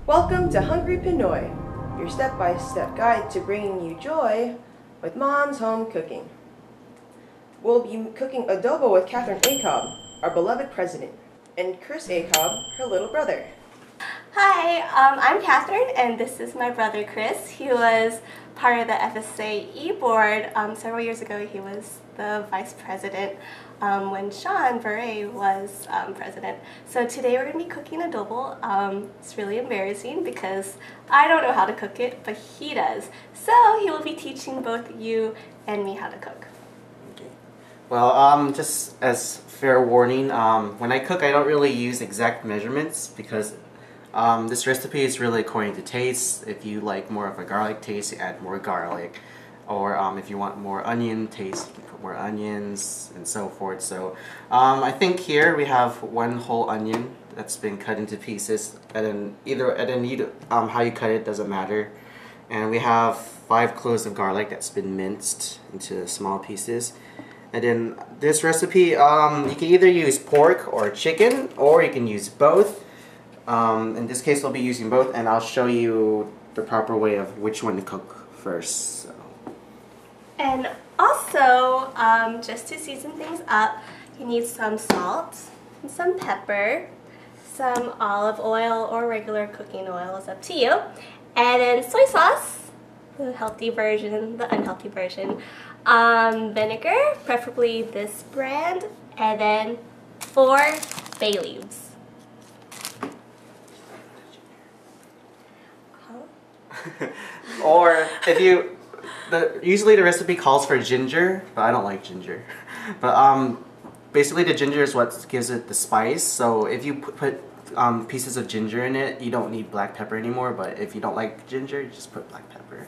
Welcome to Hungry Pinoy, your step-by-step guide to bringing you joy with Mom's home cooking. We'll be cooking adobo with Catherine Acob, our beloved president, and Chris Acob, her little brother. Hi, I'm Catherine, and this is my brother Chris. He was part of the FSAE board several years ago. He was the vice president when Sean Beret was president. So today we're going to be cooking adobo. It's really embarrassing because I don't know how to cook it, but he does. So he will be teaching both you and me how to cook. Okay. Well, just as fair warning, when I cook I don't really use exact measurements because this recipe is really according to taste. If you like more of a garlic taste, you add more garlic. Or if you want more onion taste, you can put more onions and so forth. So I think here we have one whole onion that's been cut into pieces. And then how you cut it doesn't matter. And we have 5 cloves of garlic that's been minced into small pieces. And then this recipe, you can either use pork or chicken, or you can use both. In this case, I'll be using both, and I'll show you the proper way of which one to cook first. So. And also, just to season things up, you need some salt, and some pepper, some olive oil or regular cooking oil, is up to you, and then soy sauce, the healthy version, the unhealthy version, vinegar, preferably this brand, and then 4 bay leaves. Or if you, usually the recipe calls for ginger, but I don't like ginger. But basically the ginger is what gives it the spice. So if you put pieces of ginger in it, you don't need black pepper anymore. But if you don't like ginger, you just put black pepper.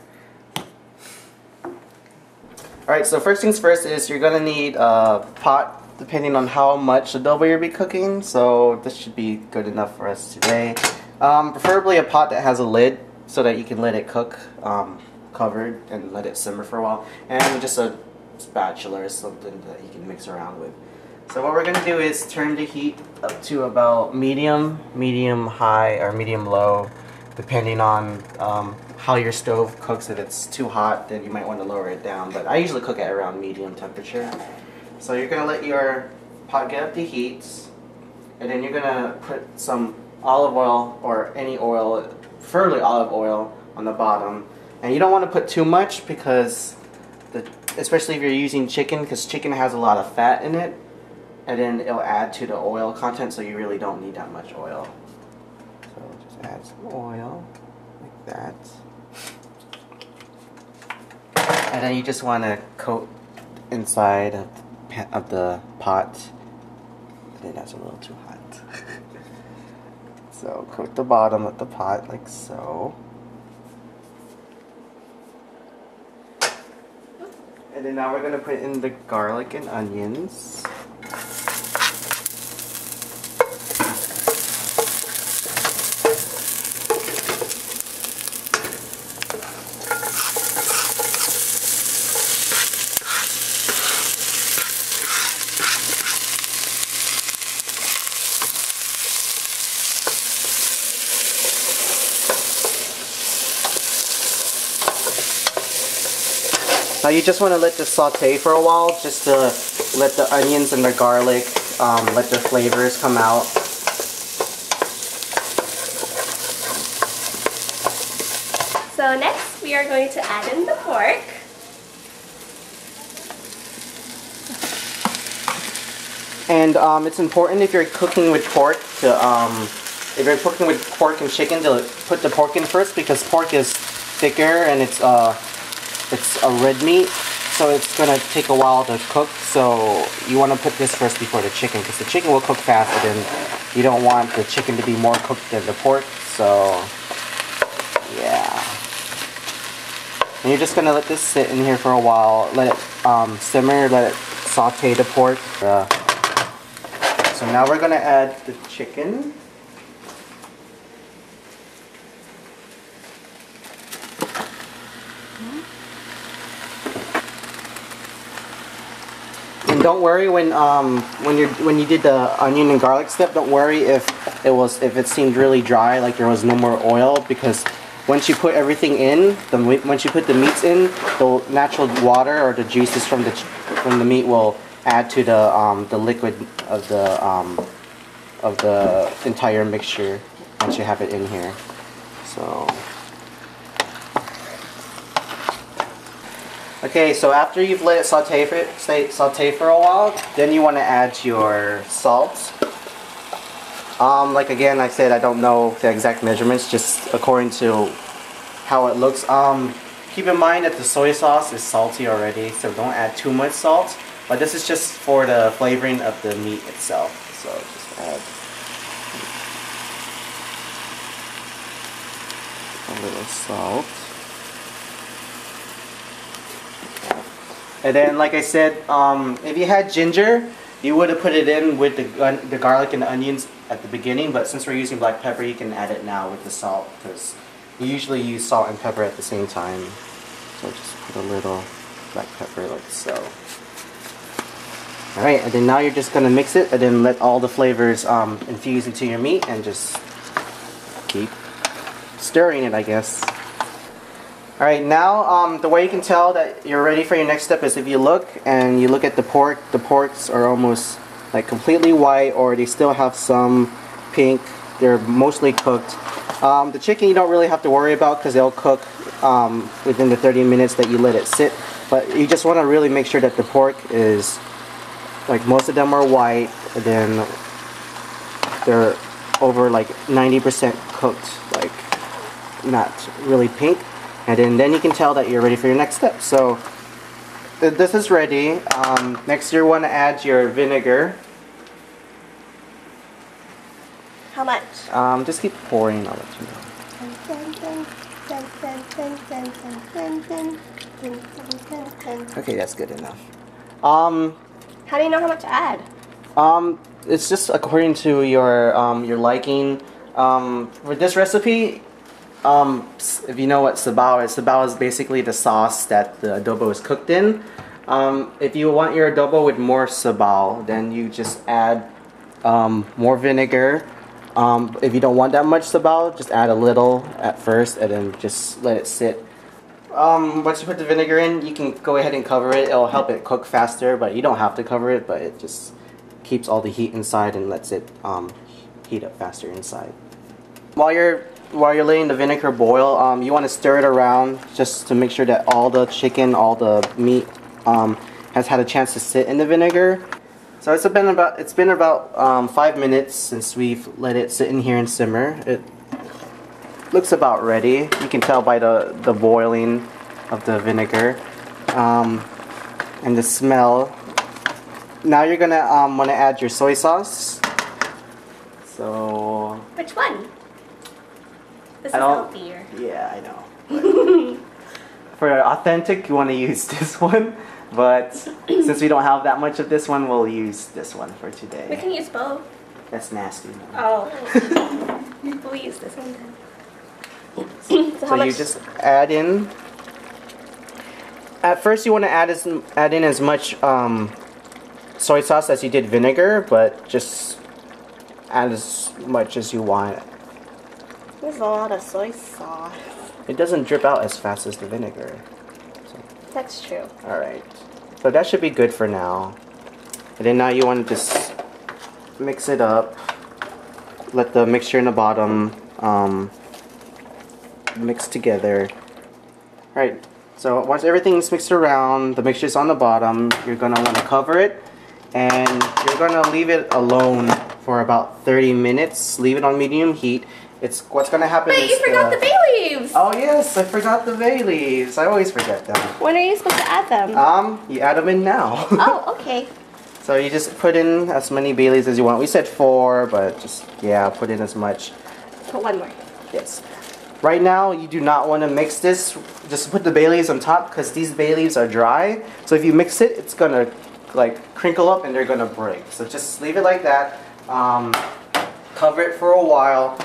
Alright, so first things first is you're gonna need a pot depending on how much adobo you'll be cooking. So this should be good enough for us today. Preferably a pot that has a lid, so that you can let it cook covered and let it simmer for a while, and just a spatula or something that you can mix around with. So what we're going to do is turn the heat up to about medium high, or medium low, depending on how your stove cooks. If it's too hot, then you might want to lower it down, but I usually cook at around medium temperature. So you're going to let your pot get up to heat, and then you're going to put some olive oil or any oil, preferably olive oil, on the bottom. And you don't want to put too much because, especially if you're using chicken, because chicken has a lot of fat in it, and then it'll add to the oil content, so you really don't need that much oil. So just add some oil, like that. And then you just want to coat inside of the pot. I think that's a little too hot. So coat the bottom of the pot like so. And then now we're going to put in the garlic and onions. Now you just want to let this saute for a while, just to let the onions and the garlic, let their flavors come out. So next we are going to add in the pork. And it's important if you're cooking with pork and chicken, to put the pork in first, because pork is thicker and it's a red meat, so it's going to take a while to cook. So you want to put this first before the chicken, because the chicken will cook faster, and you don't want the chicken to be more cooked than the pork. So yeah, and you're just going to let this sit in here for a while, let it simmer, let it saute the pork. So now we're going to add the chicken. And don't worry when you did the onion and garlic step. Don't worry if if it seemed really dry, like there was no more oil, because once you put everything in, once you put the meats in, the natural water or the juices from the meat will add to the liquid of the entire mixture once you have it in here. So okay, so after you've let it saute for a while, then you want to add your salt. Like again, I said I don't know the exact measurements, just according to how it looks. Keep in mind that the soy sauce is salty already, so don't add too much salt. But this is just for the flavoring of the meat itself. So just add a little salt. And then, like I said, if you had ginger, you would have put it in with the garlic and the onions at the beginning, but since we're using black pepper, you can add it now with the salt, because we usually use salt and pepper at the same time. So just put a little black pepper like so. Alright, and then now you're just going to mix it and then let all the flavors infuse into your meat and just keep stirring it, I guess. Alright, now the way you can tell that you're ready for your next step is if you look at the porks are almost like completely white, or they still have some pink. They're mostly cooked. The chicken you don't really have to worry about because they'll cook within the 30 minutes that you let it sit. But you just want to really make sure that the pork is, like, most of them are white, and then they're over like 90% cooked, like not really pink. And then you can tell that you're ready for your next step. So this is ready. Next you want to add your vinegar. How much? Just keep pouring, I'll let you know. Okay, that's good enough. How do you know how much to add? It's just according to your liking. For this recipe, if you know what sabaw is basically the sauce that the adobo is cooked in. If you want your adobo with more sabaw, then you just add more vinegar. If you don't want that much sabaw, just add a little at first and then just let it sit. Once you put the vinegar in, you can go ahead and cover it. It'll help it cook faster, but you don't have to cover it, but it just keeps all the heat inside and lets it heat up faster inside. While you're letting the vinegar boil, you want to stir it around just to make sure that all the chicken, all the meat has had a chance to sit in the vinegar. So it's been about 5 minutes since we've let it sit in here and simmer. It looks about ready. You can tell by the boiling of the vinegar and the smell. Now you're gonna want to add your soy sauce. So which one? This is healthier. Yeah, I know. For authentic, you want to use this one. But since we don't have that much of this one, we'll use this one for today. We can use both. That's nasty. Man. Oh. We'll use this one then. So you just add in. At first, you want to add in as much soy sauce as you did vinegar, but just add as much as you want. There's a lot of soy sauce. It doesn't drip out as fast as the vinegar. That's true. Alright, so that should be good for now. And then now you want to just mix it up. Let the mixture in the bottom mix together. Alright, so once everything's mixed around, the mixture's on the bottom, you're going to want to cover it. And you're going to leave it alone for about 30 minutes. Leave it on medium heat. What's going to happen is... Wait, you forgot the bay leaves! Oh yes, I forgot the bay leaves. I always forget them. When are you supposed to add them? You add them in now. Oh, okay. So you just put in as many bay leaves as you want. We said 4, but just, yeah, put in as much. Put one more. Yes. Right now, you do not want to mix this. Just put the bay leaves on top because these bay leaves are dry. So if you mix it, it's going to like crinkle up and they're going to break. So just leave it like that. Cover it for a while.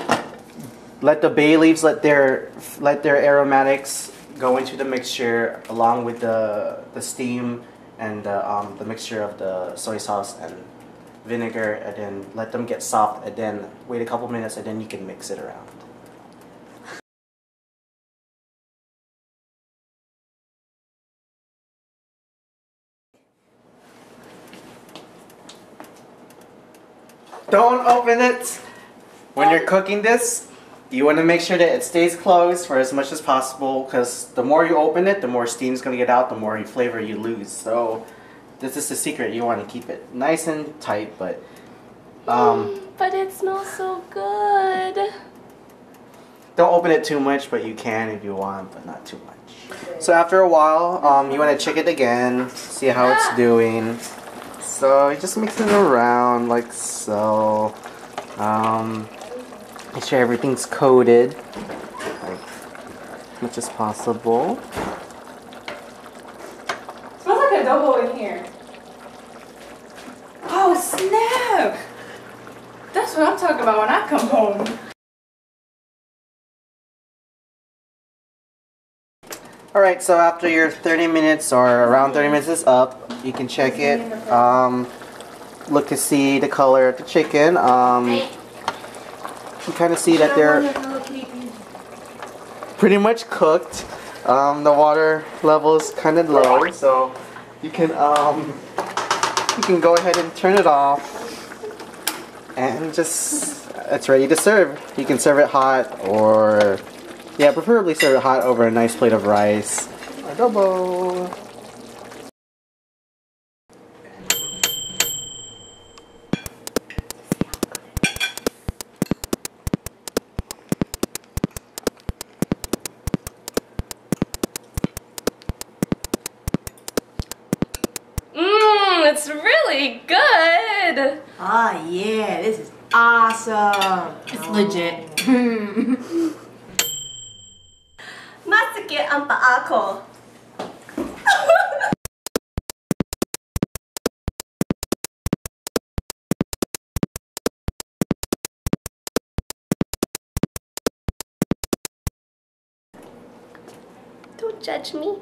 Let the bay leaves let their aromatics go into the mixture along with the steam and the mixture of the soy sauce and vinegar, and then let them get soft, and then wait a couple minutes, and then you can mix it around. Don't open it! When you're cooking this, you want to make sure that it stays closed for as much as possible, because the more you open it, the more steam is going to get out, the more flavor you lose. So this is the secret. You want to keep it nice and tight, but but it smells so good. don't open it too much, but you can if you want, but not too much. So after a while, you want to check it again, see how it's doing. So you just mix it around like so. Make sure everything's coated like as much as possible. Smells like adobo in here. Oh snap! That's what I'm talking about when I come home. Alright, so after your 30 minutes or around 30 minutes is up, you can check it. Look to see the color of the chicken. You kind of see that they're pretty much cooked. The water level is kind of low, so you can go ahead and turn it off, and just it's ready to serve. You can serve it hot, or yeah, preferably serve it hot over a nice plate of rice. Adobo. It's really good. Ah yeah, this is awesome. It's legit. Masakit ang paa ko. Don't judge me.